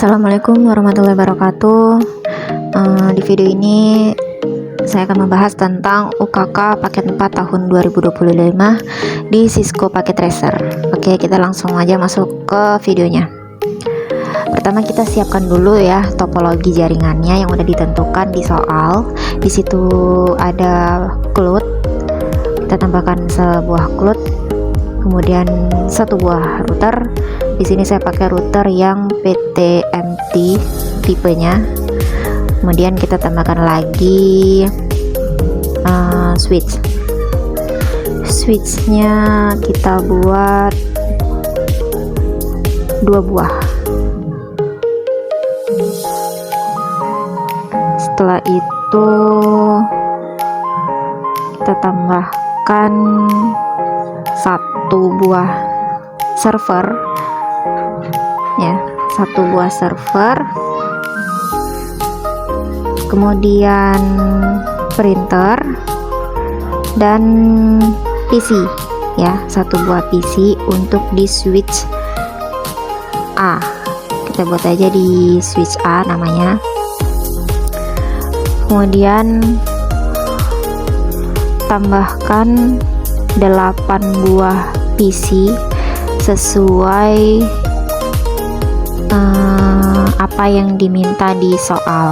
Assalamualaikum warahmatullahi wabarakatuh. Di video ini saya akan membahas tentang UKK paket 4 tahun 2025 di Cisco Packet Tracer. Oke, kita langsung aja masuk ke videonya. Pertama kita siapkan dulu ya topologi jaringannya yang udah ditentukan di soal. Di situ ada CLUT. Kita tambahkan sebuah CLUT, kemudian satu buah router. Di sini saya pakai router yang PTMT tipenya. Kemudian kita tambahkan lagi switchnya kita buat 2 buah. Setelah itu kita tambahkan 1 buah server ya, 1 buah server, kemudian printer dan PC ya, 1 buah PC untuk di switch A. Kita buat aja di switch A namanya. Kemudian tambahkan 8 buah PC sesuai apa yang diminta di soal.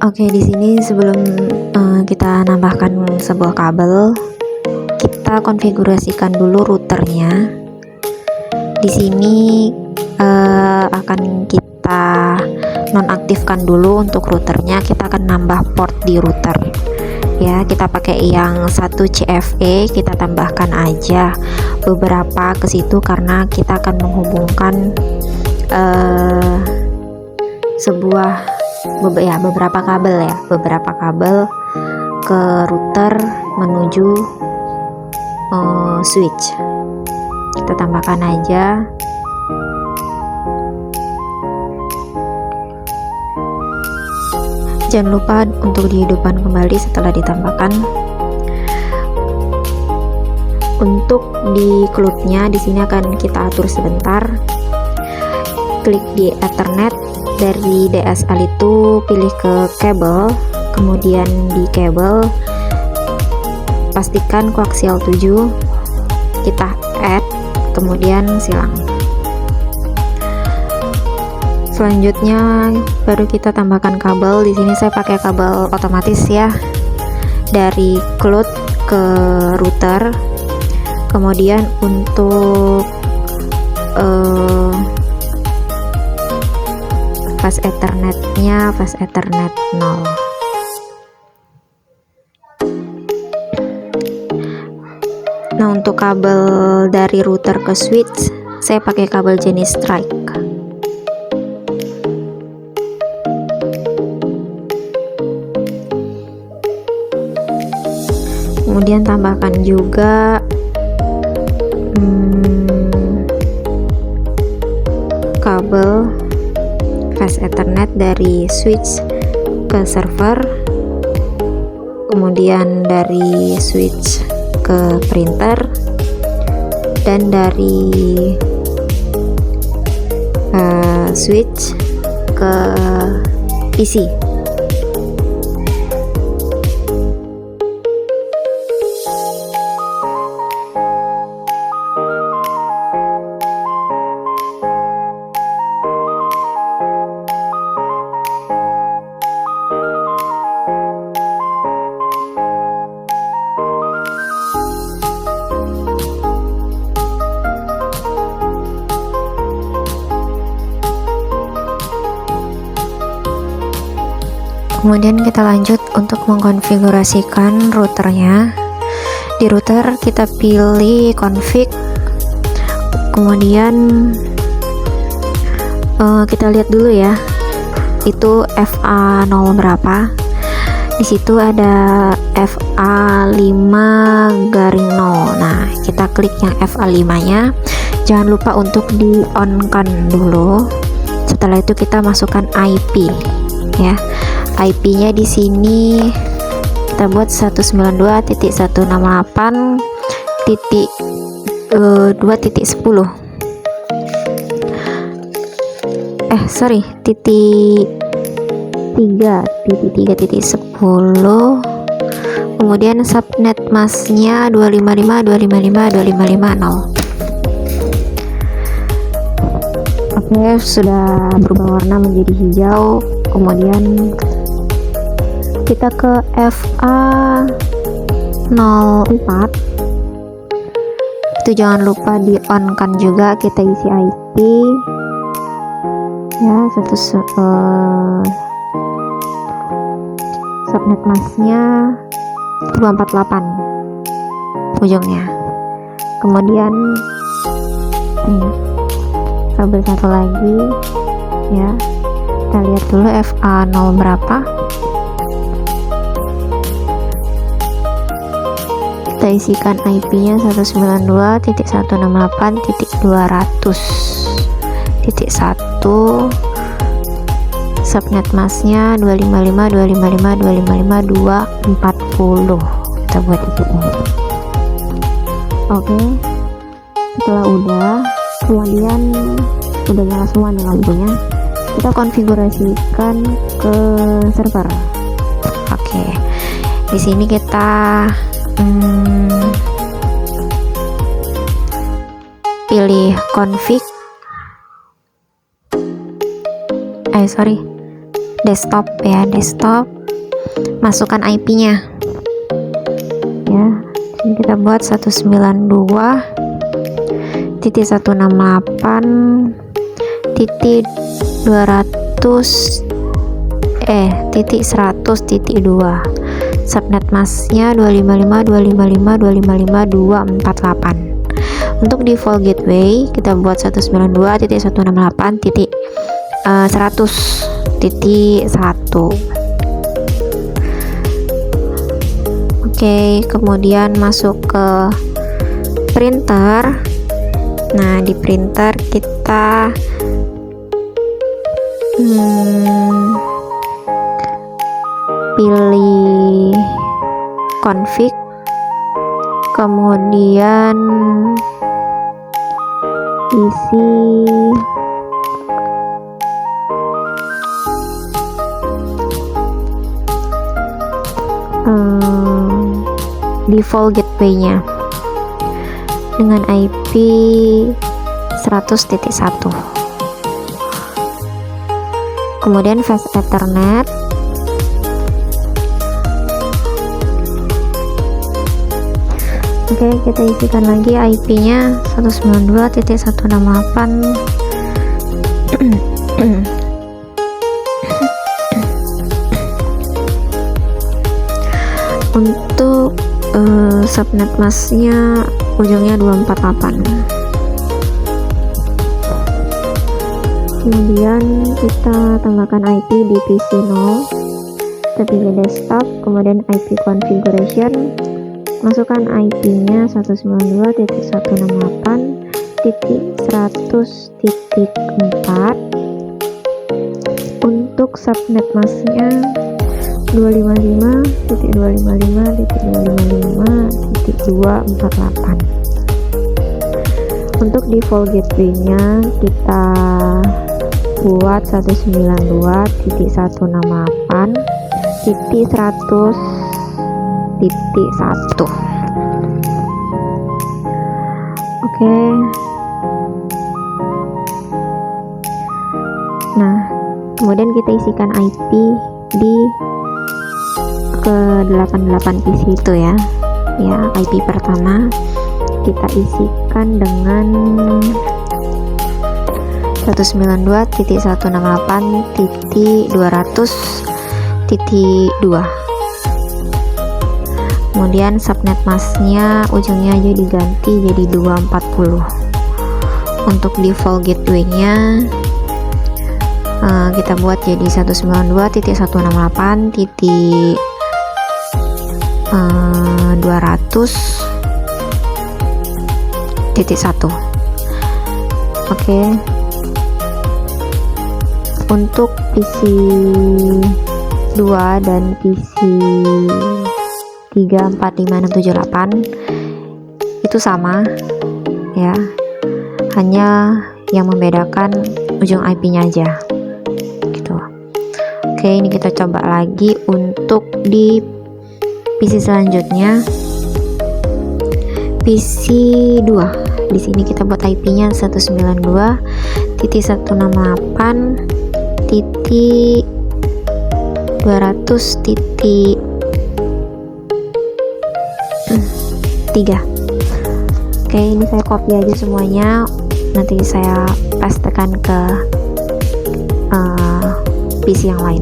Oke, di sini sebelum kita nambahkan sebuah kabel, kita konfigurasikan dulu routernya. Di sini akan kita nonaktifkan dulu untuk routernya. Kita akan nambah port di router ya, kita pakai yang 1 CFE. Kita tambahkan aja beberapa ke situ karena kita akan menghubungkan beberapa kabel ke router menuju switch. Kita tambahkan aja. Jangan lupa untuk dihidupkan kembali setelah ditambahkan. Untuk di CLUT-nya di sini akan kita atur sebentar. Klik di Ethernet. Dari DSL itu pilih ke kabel, kemudian di kabel pastikan koaksial 7, kita add, kemudian silang. Selanjutnya baru kita tambahkan kabel. Di sini saya pakai kabel otomatis ya, dari CLUT ke router. Kemudian untuk fast Ethernetnya fast Ethernet 0. Nah, untuk kabel dari router ke switch saya pakai kabel jenis strike. Kemudian tambahkan juga kabel fast Ethernet dari switch ke server, kemudian dari switch ke printer, dan dari switch ke PC. Kemudian kita lanjut untuk mengkonfigurasikan routernya. Di router kita pilih config, kemudian kita lihat dulu ya, itu FA0 berapa. Di situ ada FA5 garing 0. Nah, kita klik yang FA5 nya, jangan lupa untuk di on kan dulu. Setelah itu kita masukkan IP ya. IP nya di sini kita buat 192.168.2.10 sorry, titik 3.3.10. kemudian subnet masknya 255.255.255.0. Oke, sudah berubah warna menjadi hijau. Kemudian kita ke FA04, itu jangan lupa di on kan juga. Kita isi IP ya, subnet masknya 248 ujungnya. Kemudian kabel satu lagi ya, kita lihat dulu FA0 berapa. Kita isikan IP nya 192.168.200.1. subnet masknya 255.255.255.240. kita buat itu. Oke, setelah kemudian udah nyala semua nih lampunya, kita konfigurasikan ke server. Oke, di sini kita pilih config, desktop ya, desktop, masukkan IP nya ya. Ini kita buat 192.100.2. subnet masknya 255.255.255.248. untuk default gateway kita buat 192.168.100.1. Oke, kemudian masuk ke printer. Nah, di printer kita pilih config, kemudian isi default gateway-nya dengan IP 100.1. kemudian fast ethernet, oke, kita isikan lagi IP nya 192.168. untuk subnet masknya ujungnya 248. kemudian kita tambahkan IP di PC 0, kita pilih desktop, kemudian IP configuration, masukkan IP nya 192.168.100.4. untuk subnet masknya 255.255.255.248. untuk default gateway-nya kita buat 192.168.100.1. Oke. Nah, kemudian kita isikan IP di ke 88 PC itu ya. Ya, IP pertama kita isikan dengan 192.168.200.2. kemudian subnet masknya ujungnya aja diganti jadi 240. untuk default gateway-nya kita buat jadi 192.168.200.1. Oke. Untuk PC 2 dan PC 3, 4, 5, 6, 7, 8 itu sama ya, hanya yang membedakan ujung IP-nya aja gitu. Oke, ini kita coba lagi untuk di PC selanjutnya, PC 2. Di sini kita buat IP-nya 192.200.3. Oke, ini saya copy aja semuanya, nanti saya pastekan ke PC yang lain.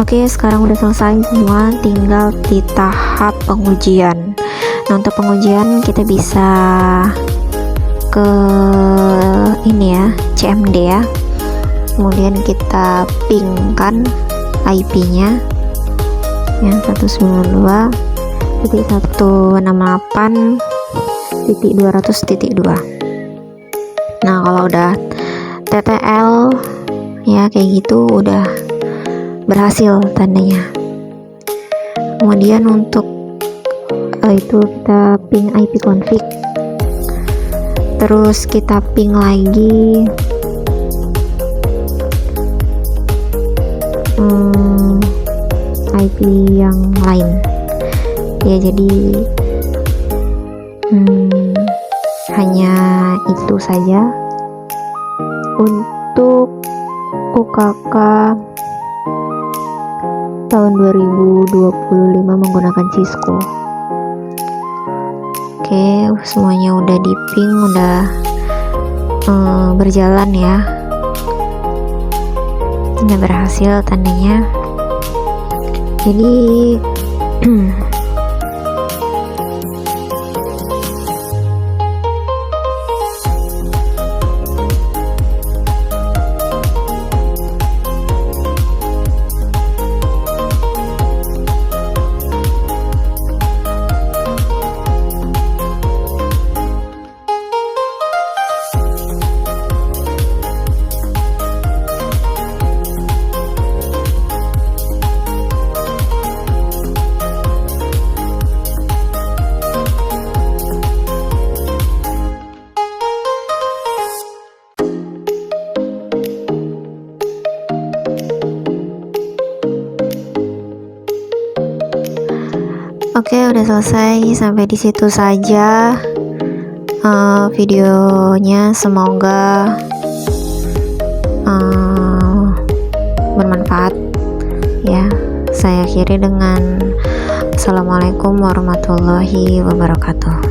Oke, sekarang udah selesai semua, tinggal di tahap pengujian. Nah, untuk pengujian kita bisa ke ini ya, CMD ya. Kemudian kita pingkan IP-nya ya, 192.168.200.2. Nah, kalau udah TTL ya kayak gitu udah berhasil tandanya. Kemudian untuk itu kita ping IP config, terus kita ping lagi IP yang lain ya. Jadi hanya itu saja untuk UKK tahun 2025 menggunakan Cisco. Oke, semuanya udah di ping, udah berjalan ya, udah berhasil tandanya. Jadi oke, udah selesai. Sampai di situ saja videonya. Semoga bermanfaat ya. Saya akhiri dengan Assalamualaikum warahmatullahi wabarakatuh.